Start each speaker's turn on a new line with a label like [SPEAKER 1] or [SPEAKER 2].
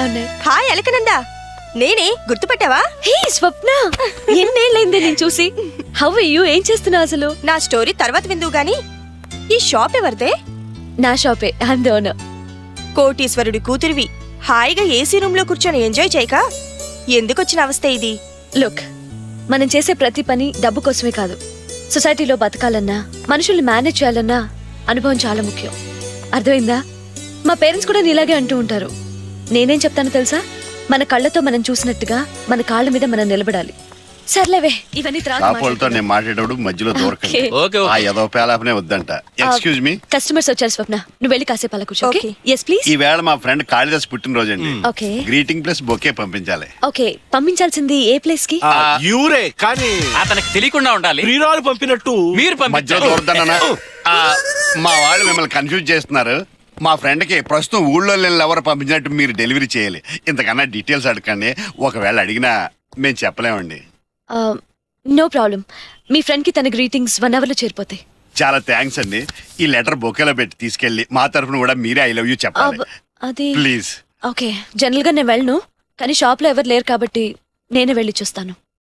[SPEAKER 1] ఎలా ఉన్నాయి?
[SPEAKER 2] హాయ్ అలకనందా, నేనే, గుర్తుపట్టావా?
[SPEAKER 1] హే స్వప్న, ఎన్నేళ్ళైందే నేను చూసి. How are you? ఏం చేస్తున్నావు అసలు?
[SPEAKER 2] నా స్టోరీ తర్వాత విందువు గాని ఈ షాప్ ఎవరిదే?
[SPEAKER 1] నా షాపే, ఐమ్ ది ఓనర్.
[SPEAKER 2] కోటీశ్వరుడి కూతురివి హాయిగా ఏసీ రూమ్ లో కూర్చొని ఎంజాయ్ చేయక ఎందుకొచ్చిన అవస్థ ఇది?
[SPEAKER 1] లుక్, మనం చేసే ప్రతి పని డబ్బు కోసమే కాదు. సొసైటీలో బతకాలన్నా, మనుషుల్ని మేనేజ్ చేయాలన్నా అనుభవం చాలా ముఖ్యం. అర్థమైందా? మా పేరెంట్స్ కూడా నీలాగే అంటూ ఉంటారు. నేనేం చెప్తానో తెలుసా? మన కళ్ళతో మనం చూసినట్టుగా మన కాళ్ళ మీద మనం నిలబడాలి. సర్లేవే, ఇవన్నీ
[SPEAKER 3] నేను మాట్లాడేటప్పుడు మధ్యలో దూరకండి. ఆ ఏదో పేలాపనే వద్దంట. ఎక్స్క్యూజ్ మీ,
[SPEAKER 1] కస్టమర్స్ వచ్చారు స్వప్న, నువ్వు వెళ్ళి కాసేపు అలా కూర్చో. Okay, yes please.
[SPEAKER 3] ఈ వేళ మా ఫ్రెండ్ కాళిదాస్ పుట్టినరోజు అండి.
[SPEAKER 1] ఓకే,
[SPEAKER 3] గ్రీటింగ్ ప్లస్ బొకే పంపించాలి.
[SPEAKER 1] ఓకే, పంపించాల్సింది ఏ ప్లేస్ కి?
[SPEAKER 4] యూరే, కానీ
[SPEAKER 5] అతనికి తెలియకుండా ఉండాలి.
[SPEAKER 4] ప్రియురాలు పంపినట్టు
[SPEAKER 5] మీరు
[SPEAKER 3] మధ్యలో దూరదన్నా. మా వాళ్ళు మిమ్మల్ని కన్ఫ్యూజ్ చేస్తున్నారు. మా ఫ్రెండ్ కి ప్రస్తుతం ఊళ్ళో ఎవరు పంపించినట్టు మీరు డెలివరీ చేయాలి. ఇంతకన్నా డీటెయిల్స్ అడగండి. ఒకవేళ అడిగినా మేము చెప్పలేమండి.
[SPEAKER 1] No problem. మీ ఫ్రెండ్ కి తన గ్రీటింగ్స్ 1 hour లో చేరిపోతాయి.
[SPEAKER 3] చాలా థ్యాంక్స్ అండి. ఈ లెటర్ బొకేలో పెట్టి తీసుకెళ్లి మా తరఫున కూడా మీరే ఐ లవ్ యూ చెప్పాలి
[SPEAKER 1] అది
[SPEAKER 3] ప్లీజ్.
[SPEAKER 1] ఓకే, జనరల్ గా నేను వెళ్ళను, కానీ షాప్ లో ఎవరు లేరు కాబట్టి నేనే వెళ్ళి చూస్తాను.